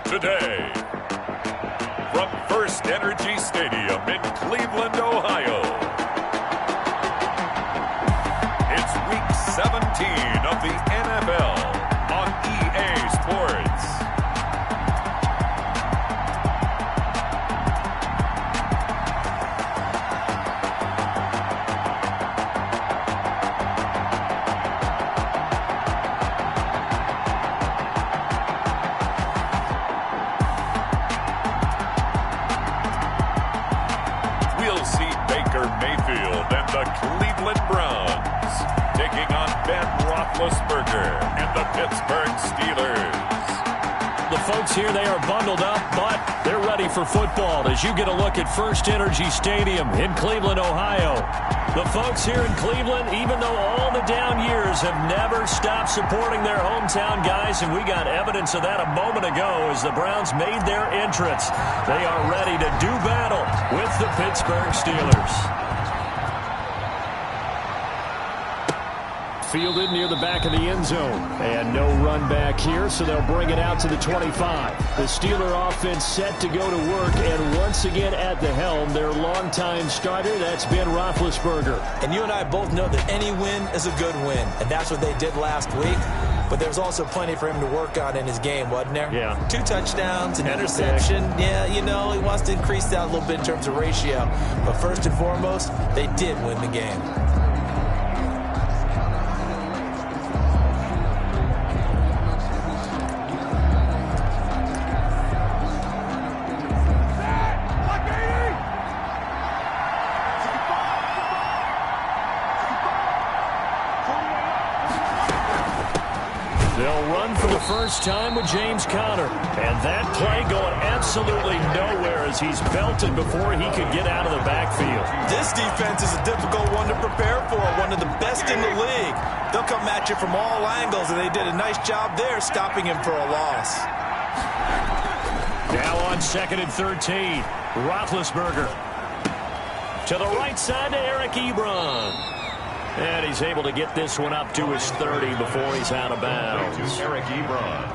Today, from First Energy Stadium in Cleveland, Ohio, it's Week 17 of the NFL on EA Sports. We'll see Baker Mayfield and the Cleveland Browns taking on Ben Roethlisberger and the Pittsburgh Steelers. The folks here, they are bundled up, but they're ready for football as you get a look at First Energy Stadium in Cleveland, Ohio. The folks here in Cleveland, even though all the down years, have never stopped supporting their hometown guys, and we got evidence of that a moment ago as the Browns made their entrance. They are ready to do battle with the Pittsburgh Steelers. Fielded near the back of the end zone. And no run back here, so they'll bring it out to the 25. The Steeler offense set to go to work, and once again at the helm, their longtime starter, that's Ben Roethlisberger. And you and I both know that any win is a good win, and that's what they did last week. But there's also plenty for him to work on in his game, wasn't there? Yeah. 2 touchdowns, an interception. Yeah, you know, he wants to increase that a little bit in terms of ratio. But first and foremost, they did win the game. They'll run for the first time with James Conner. And that play going absolutely nowhere as he's belted before he could get out of the backfield. This defense is a difficult one to prepare for, one of the best in the league. They'll come at you from all angles, and they did a nice job there stopping him for a loss. Now on 2nd and 13, Roethlisberger. To the right side to Eric Ebron. And he's able to get this one up to his 30 before he's out of bounds. Eric Ebron.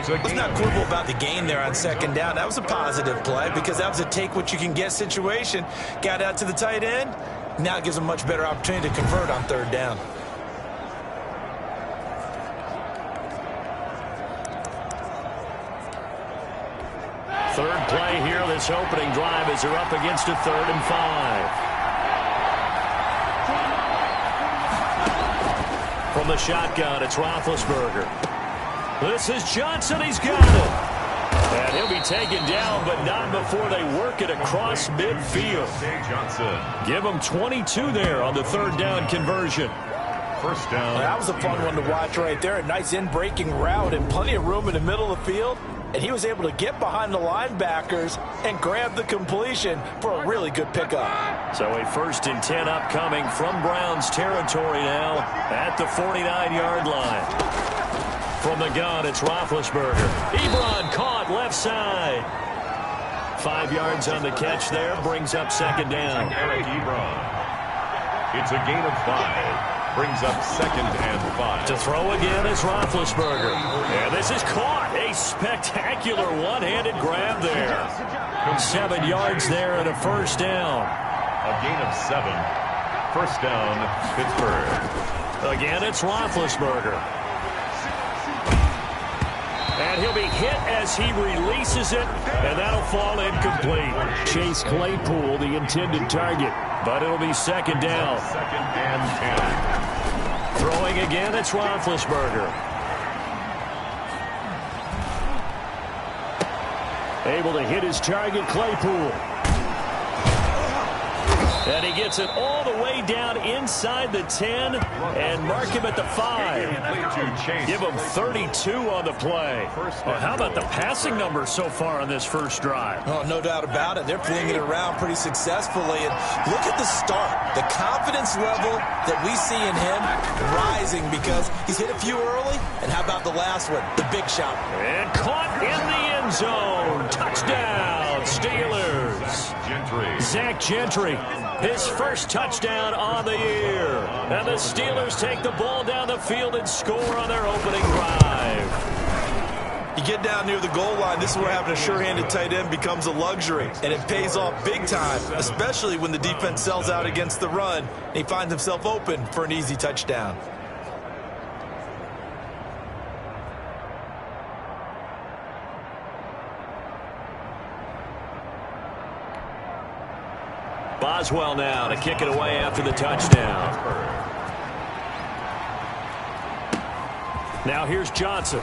Let's not quibble about the gain there on 2nd down. That was a positive play because that was a take-what-you-can-get situation. Got out to the tight end. Now it gives him a much better opportunity to convert on 3rd down. Third play here, this opening drive as they're up against a 3rd and 5. From the shotgun, it's Roethlisberger. This is Johnson. He's got it. And he'll be taken down, but not before they work it across midfield. Johnson. Give him 22 there on the 3rd down conversion. First down. That was a fun one to watch right there. A nice in-breaking route and plenty of room in the middle of the field. And he was able to get behind the linebackers and grab the completion for a really good pickup. So a 1st and 10 upcoming from Browns territory now at the 49-yard line. From the gun, it's Roethlisberger. Ebron caught left side. 5 yards on the catch there, brings up 2nd down. Eric Ebron. It's a gain of 5. Brings up 2nd and 5. To throw again is Roethlisberger. And this is caught. A spectacular one-handed grab there. 7 yards there and a 1st down. A gain of 7. 1st down, Pittsburgh. Again, it's Roethlisberger. And he'll be hit as he releases it, and that'll fall incomplete. Chase Claypool, the intended target, but it'll be 2nd down. 2nd and 10. Throwing again, it's Roethlisberger. Able to hit his target, Claypool. And he gets it all the way down inside the 10 and mark him at the 5. Give him 32 on the play. Well, how about the passing numbers so far on this first drive? Oh, no doubt about it. They're flinging it around pretty successfully. And look at the start. The confidence level that we see in him rising because he's hit a few early. And how about the last one? The big shot. And caught in the end zone. Touchdown, Steelers. Zach Gentry, his first touchdown on the year. And the Steelers take the ball down the field and score on their opening drive. You get down near the goal line, this is where having a sure-handed tight end becomes a luxury, and it pays off big time, especially when the defense sells out against the run, and he finds himself open for an easy touchdown. Boswell now to kick it away after the touchdown. Now here's Johnson.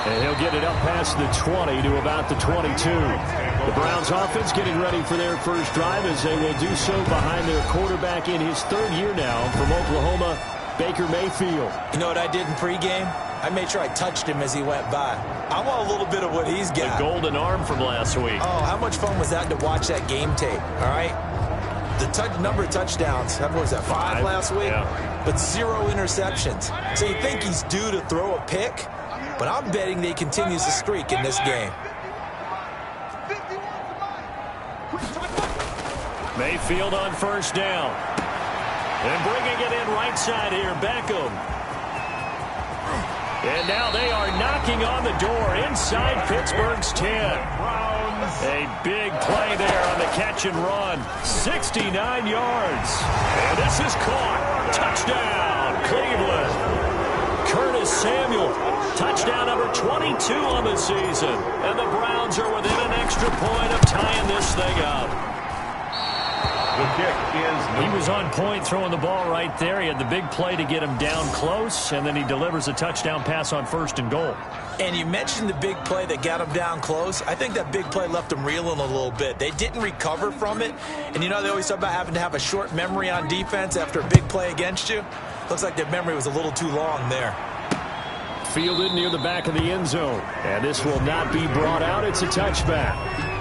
And he'll get it up past the 20 to about the 22. The Browns offense getting ready for their first drive as they will do so behind their quarterback in his third year now from Oklahoma, Baker Mayfield. You know what I did in pregame? I made sure I touched him as he went by. I want a little bit of what he's got. The golden arm from last week. Oh, how much fun was that to watch that game tape, all right? The number of touchdowns, what was that, 5 last week? Yeah. But 0 interceptions. So you think he's due to throw a pick? But I'm betting that he continues the streak in this game. Mayfield on first down. And bringing it in right side here, Beckham. And now they are knocking on the door inside Pittsburgh's 10. A big play there on the catch and run. 69 yards. And this is caught. Touchdown, Cleveland. Curtis Samuel. Touchdown number 22 on the season. And the Browns are within an extra point of tying this thing up. The kick is... He was on point throwing the ball right there. He had the big play to get him down close, and then he delivers a touchdown pass on first and goal. And you mentioned the big play that got him down close. I think that big play left him reeling a little bit. They didn't recover from it. And you know they always talk about having to have a short memory on defense after a big play against you. Looks like their memory was a little too long there. Fielded near the back of the end zone. And this will not be brought out. It's a touchback.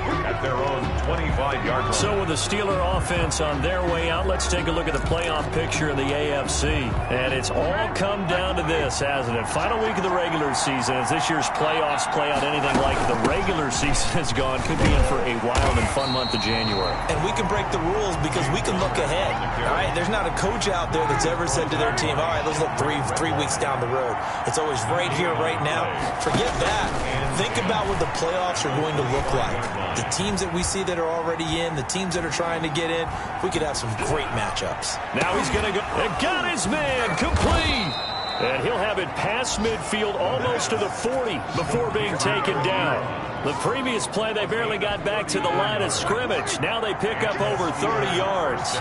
At their own 25-yard line. So with the Steeler offense on their way out, let's take a look at the playoff picture in the AFC. And it's all come down to this, hasn't it? Final week of the regular season. As this year's playoffs play out anything like the regular season has gone, could be in for a wild and fun month of January. And we can break the rules because we can look ahead. All right, there's not a coach out there that's ever said to their team, all right, let's look three weeks down the road. It's always right here, right now. Forget that. Think about what the playoffs are going to look like. The teams that we see that are already in, the teams that are trying to get in, we could have some great matchups. Now he's going to go. And got his man complete. And he'll have it past midfield almost to the 40 before being taken down. The previous play, they barely got back to the line of scrimmage. Now they pick up over 30 yards.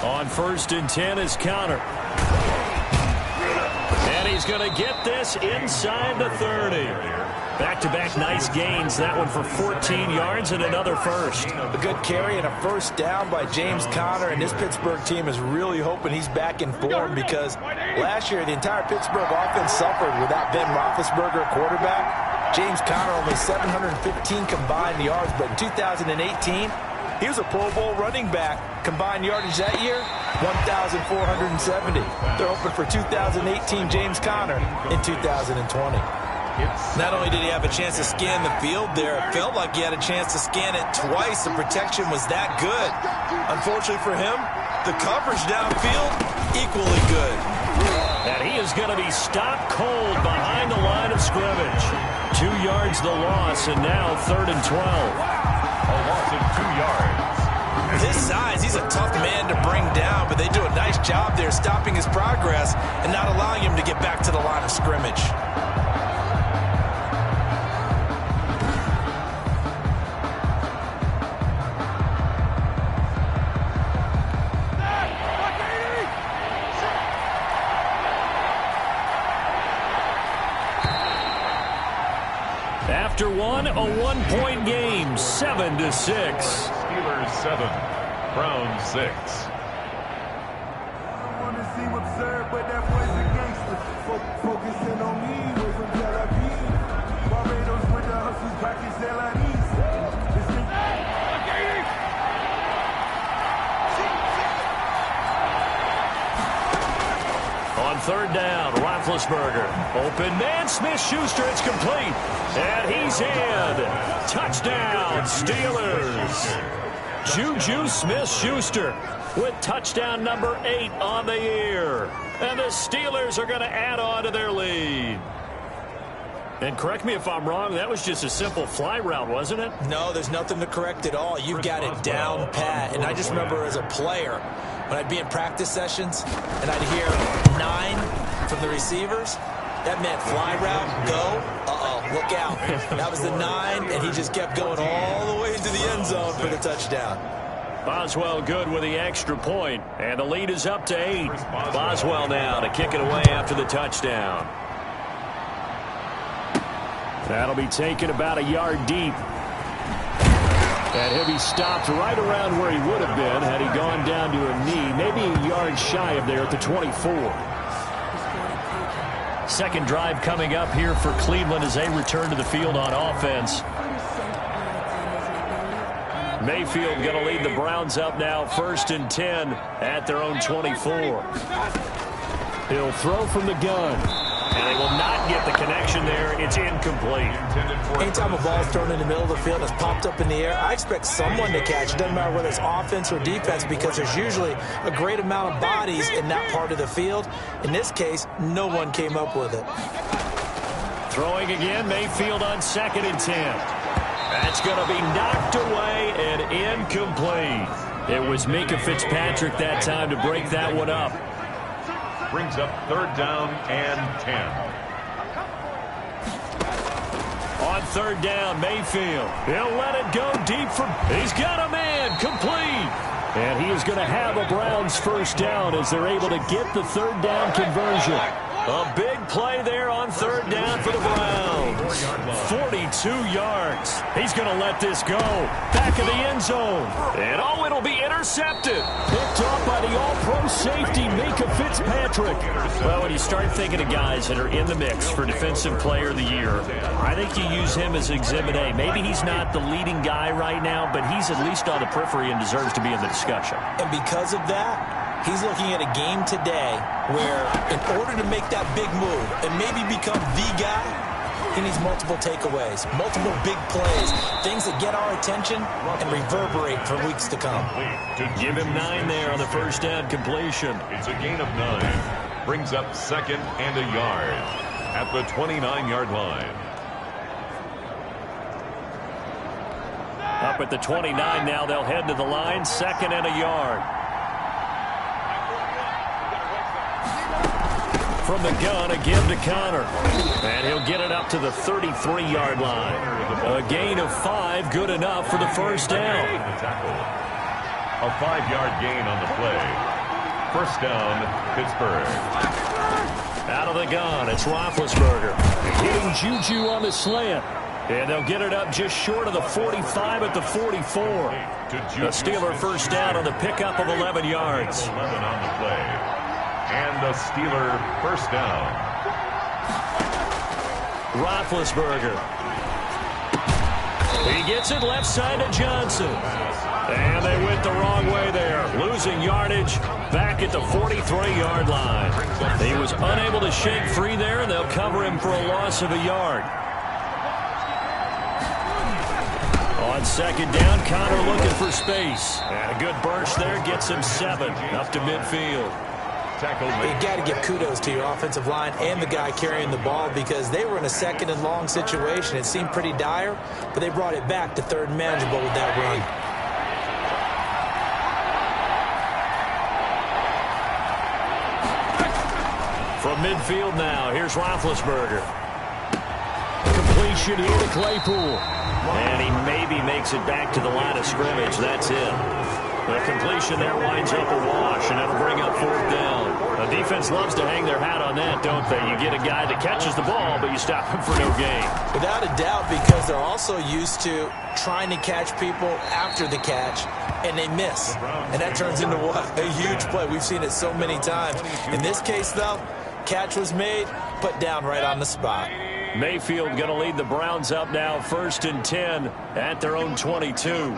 On first and 10 is Conner. And he's going to get this inside the 30. Back-to-back nice gains. That one for 14 yards and another first. A good carry and a first down by James Conner, and this Pittsburgh team is really hoping he's back in form because last year the entire Pittsburgh offense suffered without Ben Roethlisberger at quarterback. James Conner only 715 combined yards, but in 2018, he was a Pro Bowl running back. Combined yardage that year, 1,470. They're hoping for 2018 James Conner in 2020. Not only did he have a chance to scan the field there, it felt like he had a chance to scan it twice. The protection was that good. Unfortunately for him, the coverage downfield, equally good. And he is going to be stopped cold behind the line of scrimmage. 2 yards the loss, and now 3rd and 12. A loss of 2 yards. His size, he's a tough man to bring down, but they do a nice job there stopping his progress and not allowing him to get back to the line of scrimmage. After one, a 1-point game, 7-6. Steelers 7, Browns 6. Focusing on me, was from Tel Aviv. Barbados with the hustles, practice On 3rd down, Roethlisberger. Open man, Smith-Schuster, it's complete. And he's in. Touchdown, Steelers. Juju Smith-Schuster with touchdown number 8 on the year. And the Steelers are going to add on to their lead. And correct me if I'm wrong, that was just a simple fly route, wasn't it? No, there's nothing to correct at all. You've got it down pat. And I just remember as a player, when I'd be in practice sessions and I'd hear 9 from the receivers, that meant fly route, go, look out. That was the 9, and he just kept going all the way into the end zone for the touchdown. Boswell good with the extra point, and the lead is up to 8. Boswell now to kick it away after the touchdown. That'll be taken about a yard deep. And he'll be stopped right around where he would have been had he gone down to a knee, maybe a yard shy of there at the 24. Second drive coming up here for Cleveland as they return to the field on offense. Mayfield going to lead the Browns up now, 1st and 10 at their own 24. He'll throw from the gun. And they will not get the connection there. It's incomplete. Anytime a ball is thrown in the middle of the field and it's popped up in the air, I expect someone to catch. It doesn't matter whether it's offense or defense because there's usually a great amount of bodies in that part of the field. In this case, no one came up with it. Throwing again, Mayfield on 2nd and 10. That's going to be knocked away and incomplete. It was Minkah Fitzpatrick that time to break that one up. Brings up 3rd down and 10. On 3rd down, Mayfield. He'll let it go deep from. He's got a man complete. And he is going to have a Browns 1st down as they're able to get the 3rd down conversion. A big play there on 3rd down for the Browns. 42 yards. He's going to let this go. Back of the end zone. And it'll be intercepted. Picked off by the all-pro safety, Minkah Fitzpatrick. Well, when you start thinking of guys that are in the mix for Defensive Player of the Year, I think you use him as Exhibit A. Maybe he's not the leading guy right now, but he's at least on the periphery and deserves to be in the discussion. And because of that, he's looking at a game today where in order to make that big move and maybe become the guy, he needs multiple takeaways, multiple big plays, things that get our attention and reverberate for weeks to come. Give him 9 there on the 1st down completion. It's a gain of 9. Brings up 2nd and a yard at the 29-yard line. Up at the 29 now, they'll head to the line, 2nd and a yard. From the gun, again to Connor. And he'll get it up to the 33-yard line. A gain of 5, good enough for the 1st down. A 5-yard gain on the play. 1st down, Pittsburgh. Out of the gun, it's Roethlisberger. Hitting Juju on the slant. And they'll get it up just short of the 45 at the 44. A Steeler 1st down on the pickup of 11 yards. 11 on the play. And the Steeler 1st down. Roethlisberger. He gets it left side to Johnson. And they went the wrong way there. Losing yardage back at the 43-yard line. He was unable to shake free there, and they'll cover him for a loss of a yard. On 2nd down, Connor looking for space. And a good burst there gets him 7 up to midfield. You got to give kudos to your offensive line and the guy carrying the ball because they were in a 2nd and long situation. It seemed pretty dire, but they brought it back to 3rd and manageable with that run. From midfield now, here's Roethlisberger. Completion here to Claypool. And he maybe makes it back to the line of scrimmage. That's it. The completion there winds up a wash, and it'll bring up 4th down. The defense loves to hang their hat on that, don't they? You get a guy that catches the ball, but you stop him for no gain. Without a doubt, because they're also used to trying to catch people after the catch, and they miss. And that turns into what? A huge play. We've seen it so many times. In this case, though, catch was made, put down right on the spot. Mayfield going to lead the Browns up now, 1st and 10 at their own 22.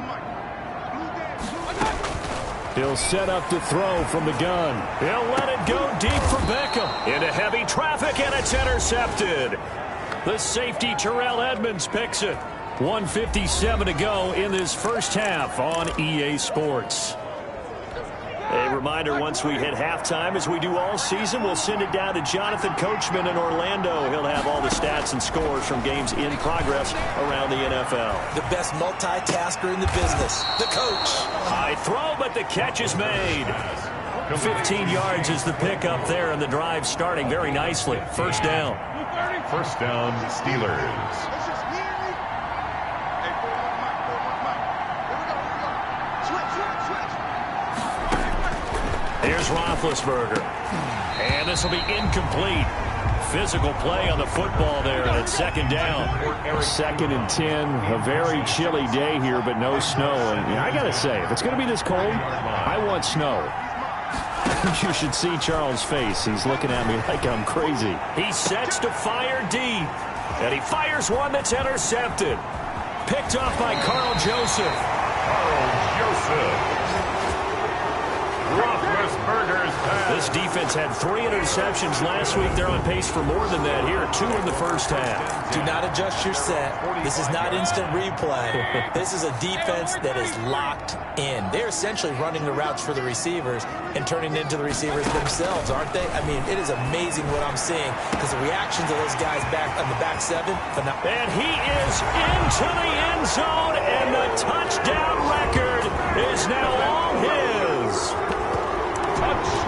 He'll set up to throw from the gun. He'll let it go deep for Beckham. Into heavy traffic, and it's intercepted. The safety, Terrell Edmonds, picks it. 1:57 to go in this first half on EA Sports. A reminder, once we hit halftime, as we do all season, we'll send it down to Jonathan Coachman in Orlando. He'll have all the stats and scores from games in progress around the NFL. The best multitasker in the business, the coach. High throw, but the catch is made. 15 yards is the pickup there, and the drive starting very nicely. First down. First down, Steelers. Here's Roethlisberger. And this will be incomplete. Physical play on the football there, and it's second down. 2nd and 10. A very chilly day here, but no snow. And I got to say, if it's going to be this cold, I want snow. You should see Charles' face. He's looking at me like I'm crazy. He sets to fire deep. And he fires one that's intercepted. Picked off by Carl Joseph. This defense had 3 interceptions last week. They're on pace for more than that here. 2 in the first half. Do not adjust your set. This is not instant replay. This is a defense that is locked in. They're essentially running the routes for the receivers and turning it into the receivers themselves, aren't they? I mean, it is amazing what I'm seeing because the reactions of those guys back on the back 7. And he is into the end zone, and the touchdown record is now all his.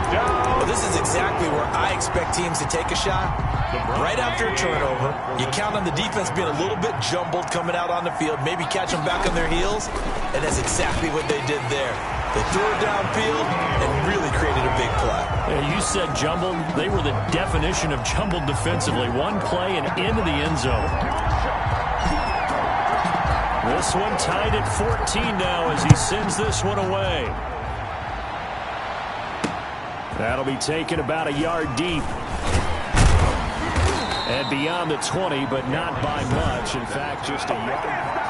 Well, this is exactly where I expect teams to take a shot. Right after a turnover, you count on the defense being a little bit jumbled coming out on the field, maybe catch them back on their heels, and that's exactly what they did there. They threw it downfield and really created a big play. Yeah, you said jumbled. They were the definition of jumbled defensively. One play and into the end zone. This one tied at 14 now as he sends this one away. That'll be taken about a yard deep. And beyond the 20, but not by much. In fact, just a yard.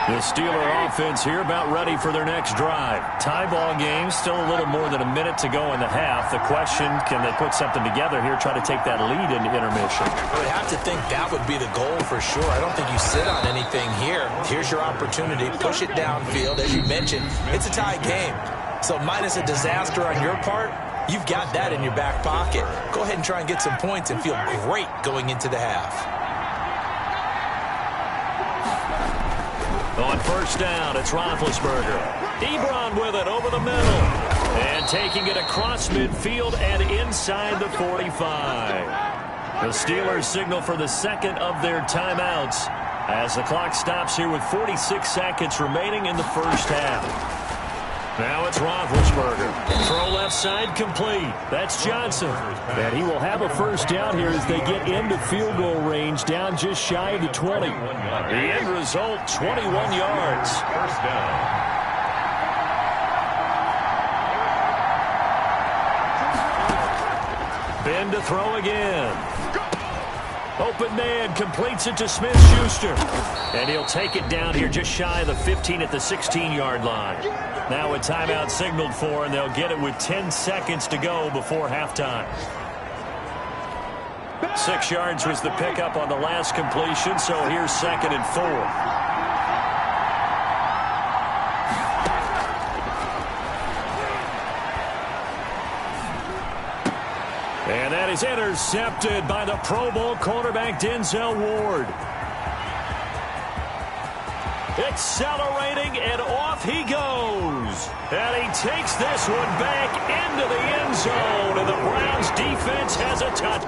The Steeler offense here about ready for their next drive. Tie ball game, still a little more than a minute to go in the half. The question, can they put something together here, try to take that lead into intermission? I would have to think that would be the goal for sure. I don't think you sit on anything here. Here's your opportunity. Push it downfield. As you mentioned, it's a tie game. So minus a disaster on your part, you've got that in your back pocket. Go ahead and try and get some points and feel great going into the half. On first down, it's Roethlisberger. Ebron with it over the middle. And taking it across midfield and inside the 45. The Steelers signal for the second of their timeouts as the clock stops here with 46 seconds remaining in the first half. Now it's Roethlisberger. Throw left side complete. That's Johnson. And he will have a first down here as they get into field goal range down just shy of the 20. The end result, 21 yards. First down. Ben to throw again. Open man completes it to Smith-Schuster. And he'll take it down here just shy of the 15 at the 16-yard line. Now a timeout signaled for, and they'll get it with 10 seconds to go before halftime. 6 yards was the pickup on the last completion, so here's 2nd and 4. And that is intercepted by the Pro Bowl cornerback Denzel Ward. Accelerating, and off he goes. And he takes this one back into the end zone, and the Browns defense has a touch.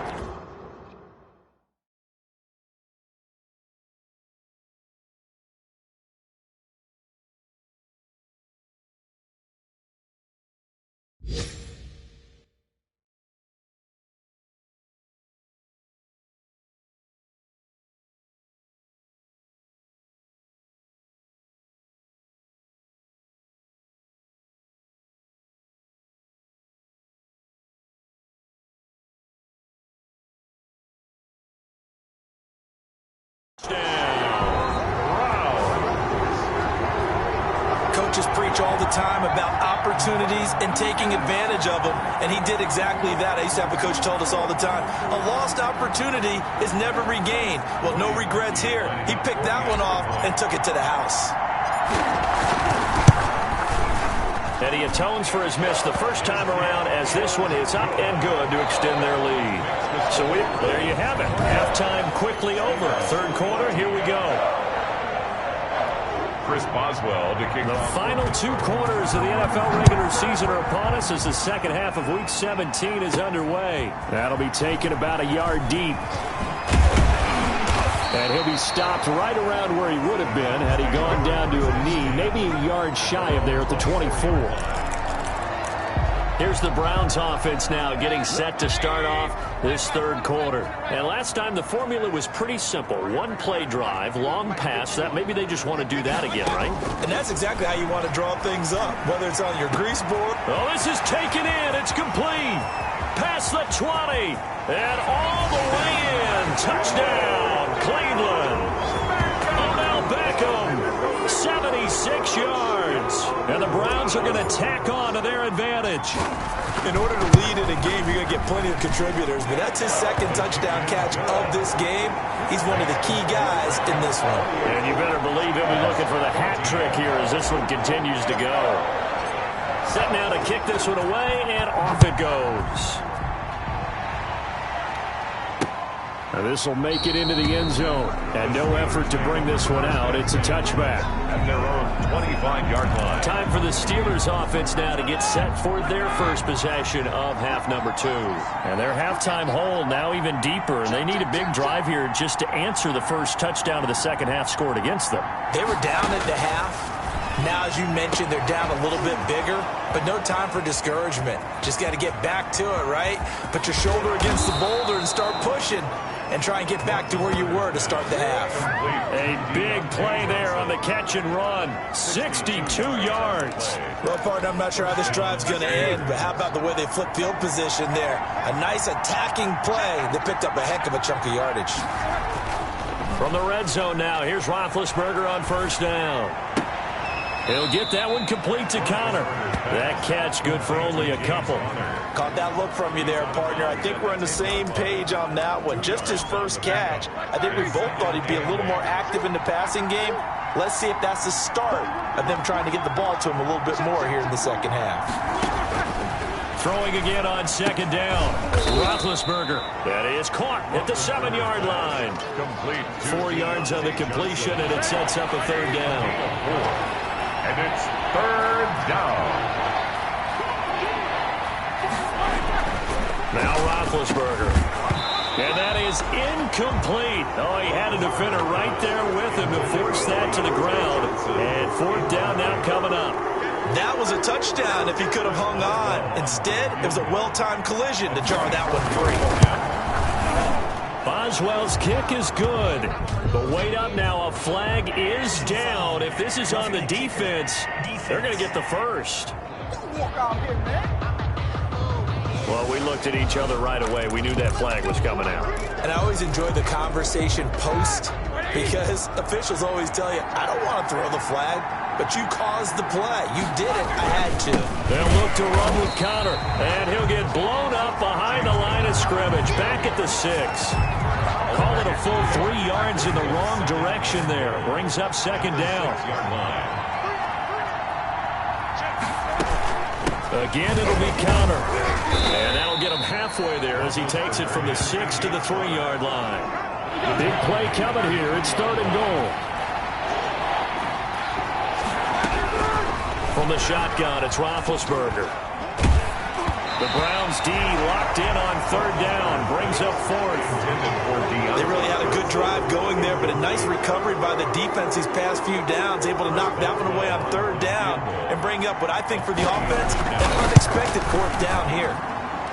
Coaches preach all the time about opportunities and taking advantage of them, and he did exactly that. I used to have a coach told us all the time, a lost opportunity is never regained. Well, no regrets here. He picked that one off and took it to the house. And he atones for his miss the first time around as this one is up and good to extend their lead. So there you have it. Halftime quickly over. Third quarter, here we go. Chris Boswell to kick The off. final 2 quarters of the NFL regular season are upon us as the second half of Week 17 is underway. That'll be taken about a yard deep. And he'll be stopped right around where he would have been had he gone down to a knee, maybe a yard shy of there at the 24. Here's the Browns offense now getting set to start off this third quarter. And last time the formula was pretty simple. One play drive, long pass. That maybe they just want to do that again, right? And that's exactly how you want to draw things up, whether it's on your grease board. Oh, this is taken in. It's complete. Past the 20. And all the way in. Touchdown, Cleveland. Odell Beckham, 76 yards. And the Browns are going to tack on to their advantage. In order to lead in a game, you're going to get plenty of contributors, but that's his second touchdown catch of this game. He's one of the key guys in this one. And you better believe he'll be looking for the hat trick here as this one continues to go. Set now to kick this one away, and off it goes. Now this will make it into the end zone. And no effort to bring this one out. It's a touchback. At their own 25-yard line. Time for the Steelers offense now to get set for their first possession of half number 2. And their halftime hole now even deeper. And they need a big drive here just to answer the first touchdown of the second half scored against them. They were down at the half. Now, as you mentioned, they're down a little bit bigger, but no time for discouragement. Just got to get back to it, right? Put your shoulder against the boulder and start pushing. And try and get back to where you were to start the half. A big play there on the catch and run. 62 yards. Well, partner, I'm not sure how this drive's going to end, but how about the way they flip field position there? A nice attacking play. They picked up a heck of a chunk of yardage. From the red zone now, here's Roethlisberger on first down. He'll get that one complete to Connor. That catch good for only a couple. Caught that look from you there, partner. I think we're on the same page on that one. Just his first catch. I think we both thought he'd be a little more active in the passing game. Let's see if that's the start of them trying to get the ball to him a little bit more here in the second half. Throwing again on second down. Roethlisberger. That is caught at the 7-yard line. Complete. 4 yards on the completion, and it sets up a third down. And it's third down. Now Roethlisberger. And that is incomplete. Oh, he had a defender right there with him to force that to the ground. And fourth down now coming up. That was a touchdown if he could have hung on. Instead, it was a well-timed collision to jar that one free. Boswell's kick is good. But wait up now. A flag is down. If this is on the defense, they're going to get the first. Well, we looked at each other right away. We knew that flag was coming out. And I always enjoy the conversation post because officials always tell you, I don't want to throw the flag, but you caused the play. You did it. I had to. They'll look to run with Connor, and he'll get blown up behind the line of scrimmage, back at the 6. Call it a full 3 yards in the wrong direction there. Brings up second down. Again, it'll be Connor. And that'll get him halfway there as he takes it from the 6 to the 3-yard line. Big play coming here. It's third and goal. From the shotgun, it's Roethlisberger. The Browns D locked in on third down. Brings up fourth. They really had a good drive going there, but a nice recovery by the defense these past few downs, able to knock that one away on third down and bring up what I think for the offense, an unexpected fourth down here.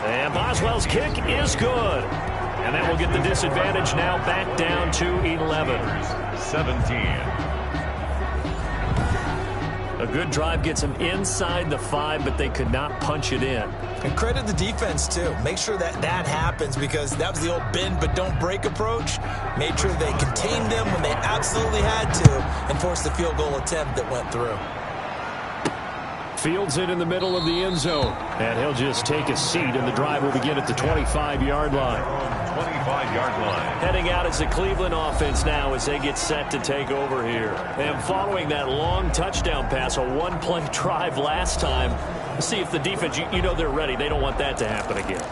And Boswell's kick is good. And that will get the disadvantage now back down to 11. 17. A good drive gets them inside the 5, but they could not punch it in. And credit the defense, too. Make sure that happens because that was the old bend but don't break approach. Made sure they contained them when they absolutely had to and forced the field goal attempt that went through. Fields it in the middle of the end zone. And he'll just take a seat, and the drive will begin at the 25-yard line. 25-yard line. Heading out is the Cleveland offense now as they get set to take over here. And following that long touchdown pass, a one-play drive last time, see if the defense, you know they're ready. They don't want that to happen again.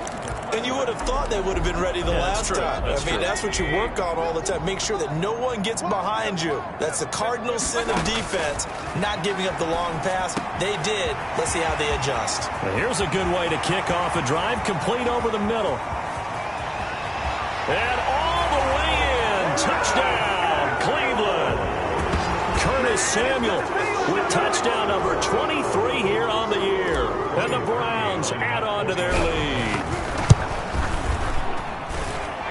And you would have thought they would have been ready the last time. That's what you work on all the time. Make sure that no one gets behind you. That's the cardinal sin of defense, not giving up the long pass. They did. Let's see how they adjust. Well, here's a good way to kick off a drive, complete over the middle. And all the way in. Touchdown, Cleveland. Curtis Samuel with touchdown number 23 here on the year. And the Browns add on to their lead.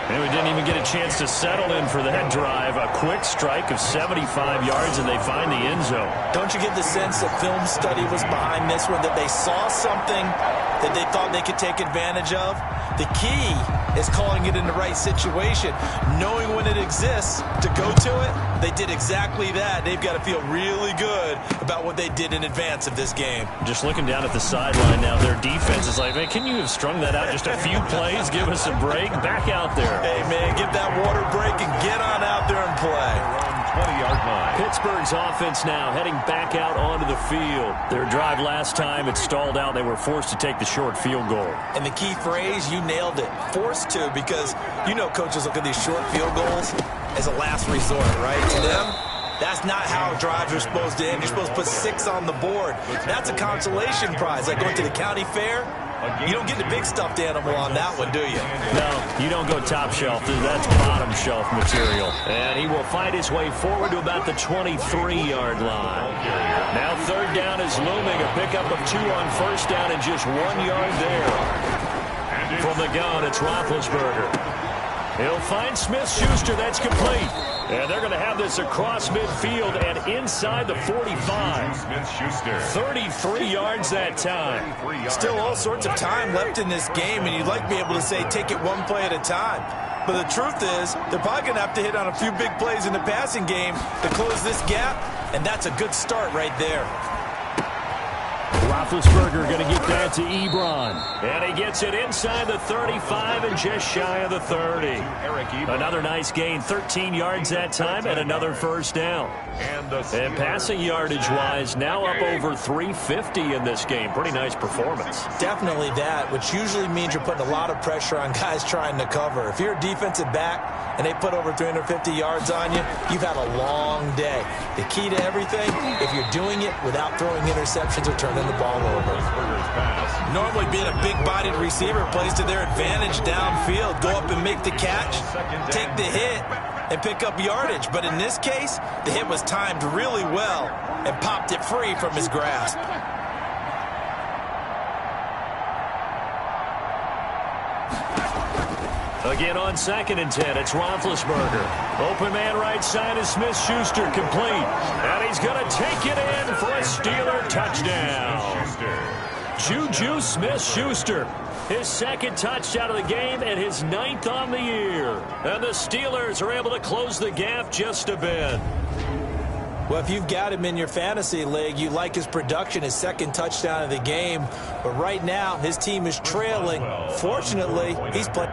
And we didn't even get a chance to settle in for that drive. A quick strike of 75 yards, and they find the end zone. Don't you get the sense that film study was behind this one, that they saw something that they thought they could take advantage of? The key is calling it in the right situation, knowing when it exists to go to it. They did exactly that. They've got to feel really good about what they did in advance of this game. Just looking down at the sideline now, their defense is like, man, can you have strung that out just a few plays? Give us a break. Back out there. Hey, man, get that water break and get on out there and play. 20-yard line. Pittsburgh's offense now heading back out onto the field. Their drive last time, it stalled out. They were forced to take the short field goal. And the key phrase, you nailed it. Forced to, because you know coaches look at these short field goals as a last resort, right? To them, that's not how drives are supposed to end. You're supposed to put 6 on the board. That's a consolation prize. Like going to the county fair, you don't get the big stuffed animal on that one, do you? No, you don't go top shelf. That's bottom shelf material. And he will fight his way forward to about the 23-yard line. Now third down is looming. A pickup of 2 on first down and just 1 yard there. From the gun, it's Roethlisberger. He'll find Smith-Schuster. That's complete. And they're going to have this across midfield and inside the 45. Smith-Schuster. 33 yards that time. Still all sorts of time left in this game, and you'd like to be able to say take it one play at a time. But the truth is, they're probably going to have to hit on a few big plays in the passing game to close this gap, and that's a good start right there. Roethlisberger going to get that to Ebron. And he gets it inside the 35 and just shy of the 30. Another nice gain, 13 yards that time, and another first down. And passing yardage-wise, now up over 350 in this game. Pretty nice performance. Definitely that, which usually means you're putting a lot of pressure on guys trying to cover. If you're a defensive back and they put over 350 yards on you, you've had a long day. The key to everything, if you're doing it without throwing interceptions or turning the ball over. Normally being a big-bodied receiver plays to their advantage downfield. Go up and make the catch, take the hit, and pick up yardage. But in this case, the hit was timed really well and popped it free from his grasp. Again on 2nd and 10, it's Roethlisberger. Open man right side is Smith-Schuster, complete. And he's going to take it in for a Steeler touchdown. Juju Smith-Schuster, his 2nd touchdown of the game and his 9th on the year. And the Steelers are able to close the gap just a bit. Well, if you've got him in your fantasy league, you like his production, his 2nd touchdown of the game. But right now, his team is trailing. Fortunately, he's playing.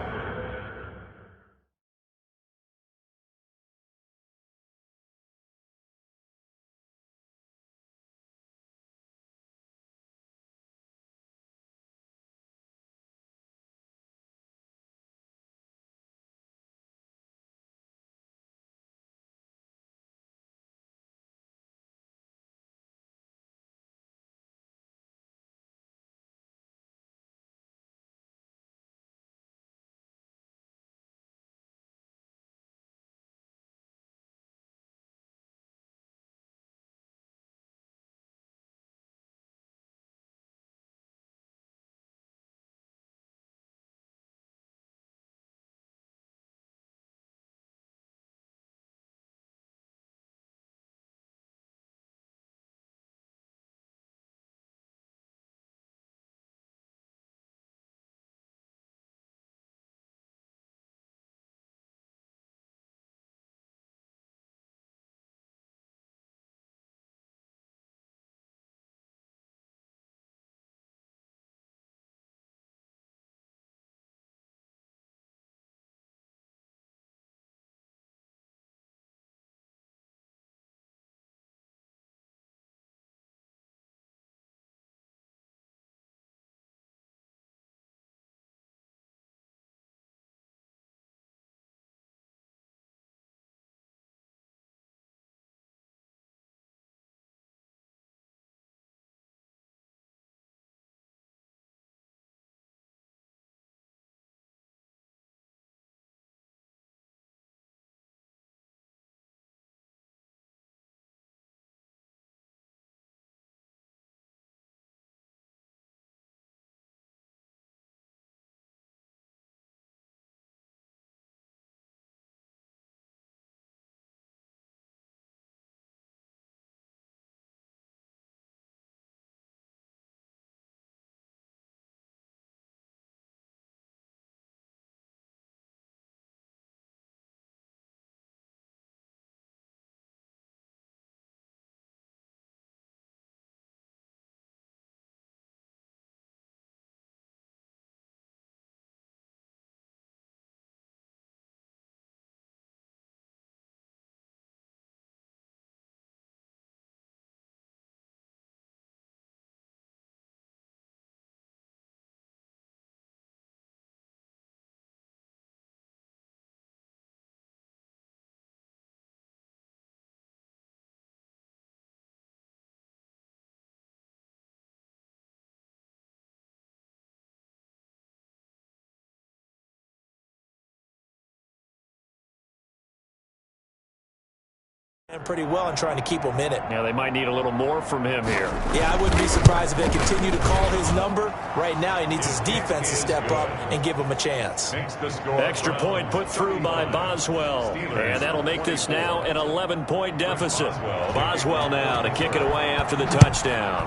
pretty well and trying to keep him in it. Yeah, they might need a little more from him here. Yeah, I wouldn't be surprised if they continue to call his number. Right now, he needs his defense to step up and give him a chance. Extra point put through by Boswell. And that'll make this now an 11-point deficit. Boswell now to kick it away after the touchdown.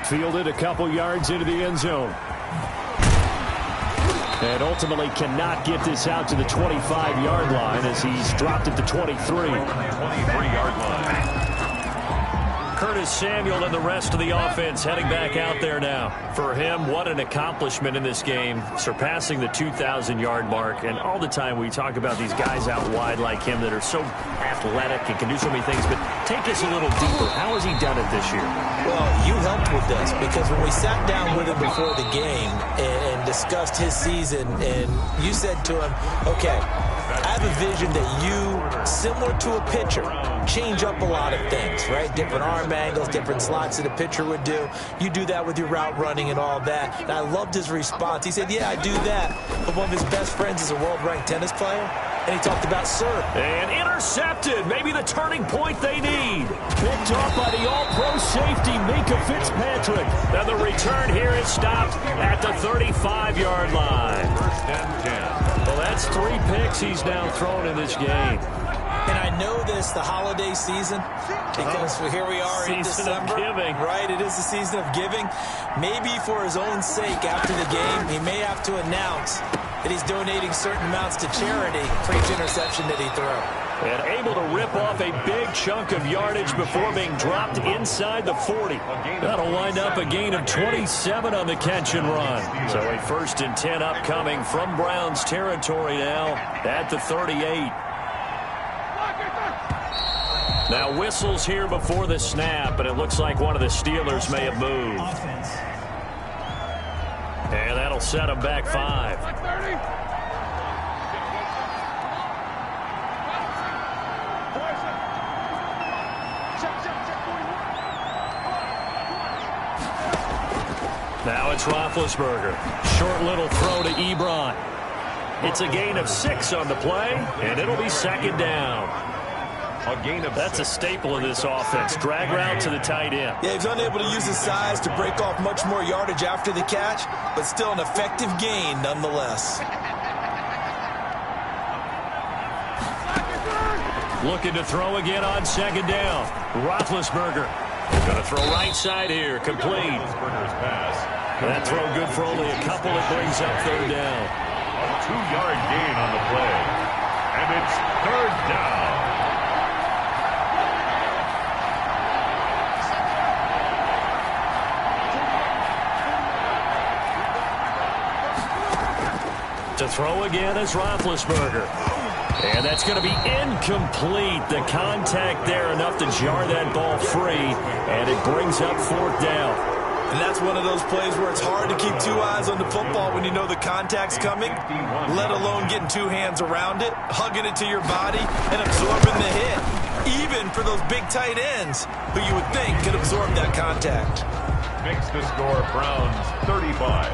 Fielded a couple yards into the end zone. And ultimately cannot get this out to the 25-yard line as he's dropped at the 23. 23-yard line. Curtis Samuel and the rest of the offense heading back out there now. For him, what an accomplishment in this game, surpassing the 2,000-yard mark. And all the time we talk about these guys out wide like him that are so athletic and can do so many things. But take us a little deeper. How has he done it this year? Well, you helped with this because when we sat down with him before the game and discussed his season, and you said to him, okay, I have a vision that you, similar to a pitcher, change up a lot of things, right? Different arm angles, different slots that a pitcher would do. You do that with your route running and all that. And I loved his response. He said, yeah, I do that. But one of his best friends is a world-ranked tennis player. And he talked about serve. And intercepted. Maybe the turning point they need. Picked off by the all-pro safety, Minkah Fitzpatrick. And the return here is stopped at the 35-yard line. First and 10. Well, that's 3 picks he's now thrown in this game. And I know this, the holiday season, because here we are in December. Season of giving. Right, it is the season of giving. Maybe for his own sake after the game, he may have to announce that he's donating certain amounts to charity for each interception that he threw. And able to rip off a big chunk of yardage before being dropped inside the 40. That'll wind up a gain of 27 on the catch and run. So a 1st and 10 upcoming from Browns territory now at the 38. Now whistles here before the snap, and it looks like one of the Steelers may have moved. And that'll set them back 5. Now it's Roethlisberger. Short little throw to Ebron. It's a gain of 6 on the play, and it'll be 2nd down. That's a staple of this offense. Drag route to the tight end. Yeah, he's unable to use his size to break off much more yardage after the catch, but still an effective gain nonetheless. Looking to throw again on 2nd down. Roethlisberger. Going to throw right side here. Complete. That throw good for only a couple. It brings up 3rd down. A 2-yard gain on the play. And it's 3rd down. To throw again is Roethlisberger. And that's going to be incomplete. The contact there enough to jar that ball free. And it brings up 4th down. And that's one of those plays where it's hard to keep 2 eyes on the football when you know the contact's coming, let alone getting 2 hands around it, hugging it to your body, and absorbing the hit. Even for those big tight ends who you would think could absorb that contact. Makes the score Browns 35.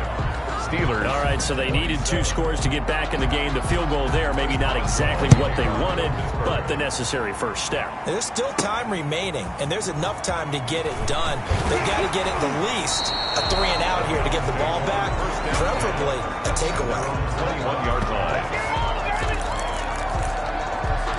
Steelers. All right, so they needed 2 scores to get back in the game. The field goal there, maybe not exactly what they wanted, but the necessary first step. There's still time remaining, and there's enough time to get it done. They've got to get at the least a 3 and out here to get the ball back, preferably a takeaway. 21-yard line.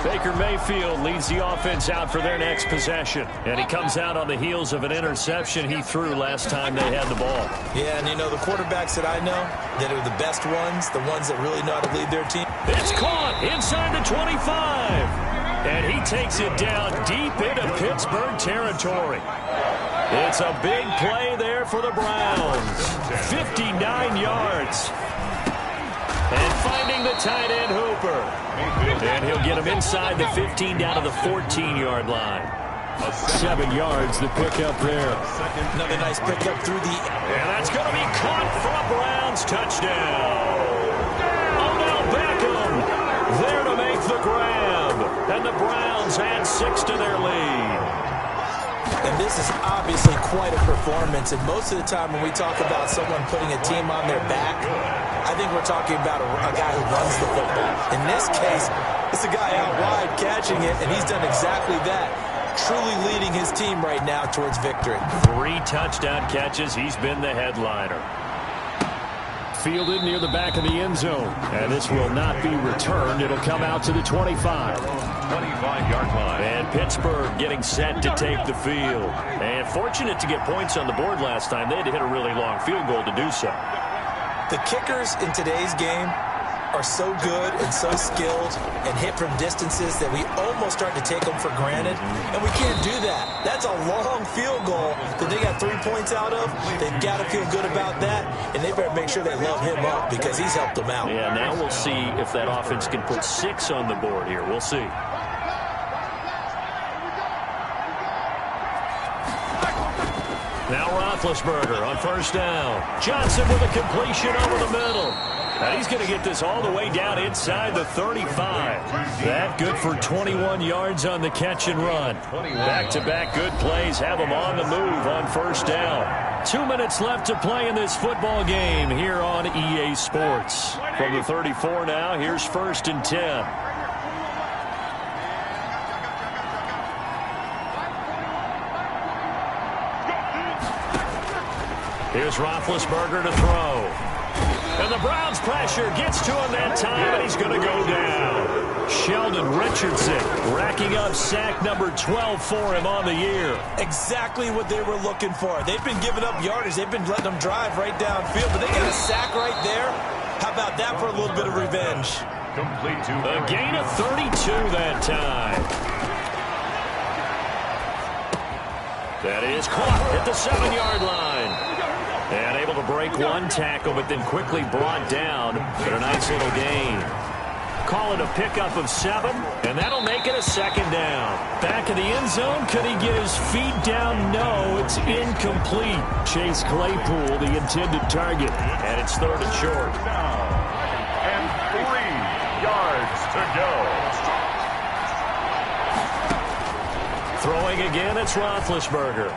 Baker Mayfield leads the offense out for their next possession. And he comes out on the heels of an interception he threw last time they had the ball. Yeah, and you know, the quarterbacks that I know that are the best ones, the ones that really know how to lead their team. It's caught inside the 25. And he takes it down deep into Pittsburgh territory. It's a big play there for the Browns. 59 yards. And finding the tight end Hooper. And he'll get him inside the 15 down to the 14-yard line. 7 yards, the pickup there. Another nice pickup through the... And that's going to be caught for a Browns touchdown. Odell Beckham there to make the grab. And the Browns add 6 to their lead. And this is obviously quite a performance. And most of the time when we talk about someone putting a team on their back, I think we're talking about a guy who runs the football. In this case, It's a guy out wide catching it, and he's done exactly that. Truly leading his team right now towards victory. 3 touchdown catches. He's been the headliner. Fielded near the back of the end zone. And this will not be returned. It'll come out to the 25. 25-yard line. And Pittsburgh getting set to take the field. And fortunate to get points on the board last time. They had to hit a really long field goal to do so. The kickers in today's game are so good and so skilled and hit from distances that we almost start to take them for granted, and we can't do that. That's a long field goal that they got 3 points out of. They've got to feel good about that, and they better make sure they love him up because he's helped them out. Yeah, now we'll see if that offense can put 6 on the board here. We'll see. Now Roethlisberger on first down. Johnson with a completion over the middle. And he's going to get this all the way down inside the 35. That good for 21 yards on the catch and run. Back-to-back good plays have him on the move on first down. 2 minutes left to play in this football game here on EA Sports. From the 34 now, here's 1st and 10. Here's Roethlisberger to throw. And the Browns pressure gets to him that time, and he's going to go down. Sheldon Richardson racking up sack number 12 for him on the year. Exactly what they were looking for. They've been giving up yardage. They've been letting them drive right downfield, but they got a sack right there. How about that for a little bit of revenge? Complete to A gain of 32 that time. That is caught at the 7-yard line. And able to break one tackle, but then quickly brought down for a nice little gain. Call it a pickup of 7, and that'll make it a 2nd down. Back in the end zone, could he get his feet down? No, it's incomplete. Chase Claypool, the intended target, and it's 3rd and short. And 3 yards to go. Throwing again, it's Roethlisberger.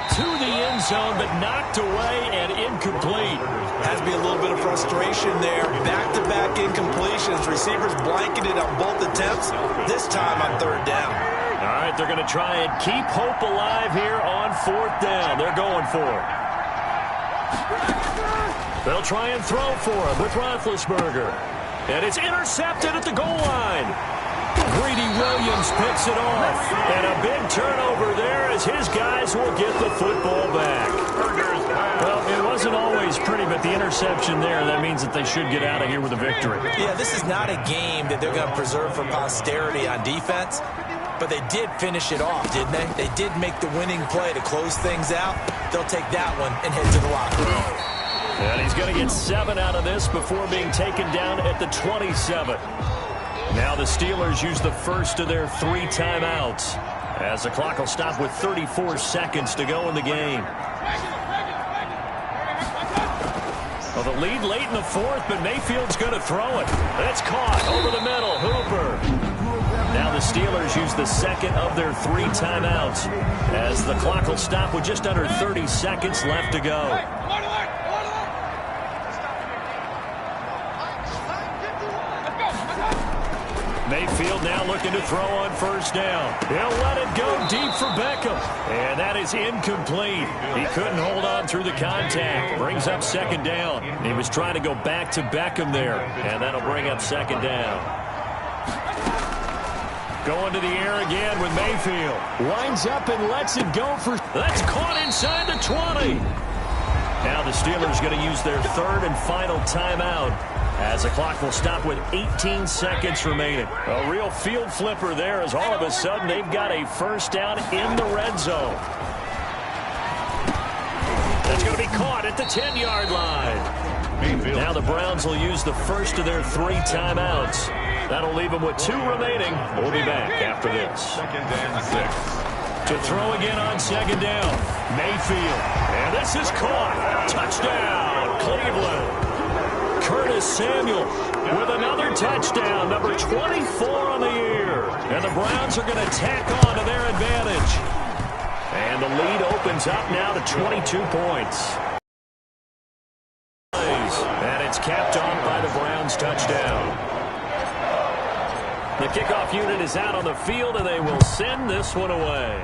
To the end zone, but knocked away and incomplete. Has to be a little bit of frustration there. Back-to-back incompletions. Receivers blanketed on both attempts. This time on 3rd down. All right, they're going to try and keep hope alive here on 4th down. They're going for it. They'll try and throw for it with Roethlisberger. And it's intercepted at the goal line. Greedy Williams picks it off. And a big turnover there as his guys will get the football back. Well, it wasn't always pretty, but the interception there, that means that they should get out of here with a victory. Yeah, this is not a game that they're going to preserve for posterity on defense, but they did finish it off, didn't they? They did make the winning play to close things out. They'll take that one and head to the locker room. And he's going to get 7 out of this before being taken down at the 27. Now the Steelers use the first of their 3 timeouts as the clock will stop with 34 seconds to go in the game. Well, the lead late in the 4th, but Mayfield's going to throw it. It's caught over the middle. Hooper. Now the Steelers use the 2nd of their 3 timeouts as the clock will stop with just under 30 seconds left to go. Mayfield now looking to throw on first down. He'll let it go deep for Beckham. And that is incomplete. He couldn't hold on through the contact. Brings up 2nd down. He was trying to go back to Beckham there. And that'll bring up 2nd down. Going to the air again with Mayfield. Winds up and lets it go for... That's caught inside the 20. Now the Steelers going to use their 3rd and final timeout as the clock will stop with 18 seconds remaining. A real field flipper there as all of a sudden they've got a first down in the red zone. That's going to be caught at the 10-yard line. Now the Browns will use the first of their 3 timeouts. That'll leave them with 2 remaining. We'll be back after this. 2nd and 6. To throw again on 2nd down. Mayfield. And this is caught. Touchdown, Cleveland. Curtis Samuel with another touchdown, number 24 on the year. And the Browns are going to tack on to their advantage. And the lead opens up now to 22 points. And it's capped off by the Browns touchdown. The kickoff unit is out on the field, and they will send this one away.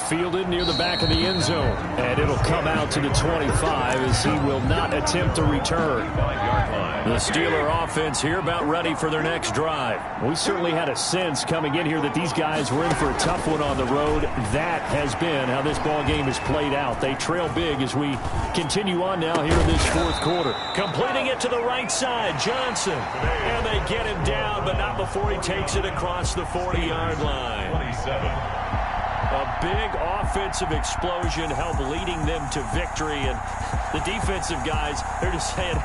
Fielded near the back of the end zone, and it'll come out to the 25 as he will not attempt to return. The Steeler offense here about ready for their next drive. We certainly had a sense coming in here that these guys were in for a tough one on the road. That has been how this ball game has played out. They trail big as we continue on now here in this fourth quarter. Completing it to the right side, Johnson. And they get him down, but not before he takes it across the 40-yard line. 27. A big offensive explosion helped leading them to victory. And the defensive guys, they're just saying, hey,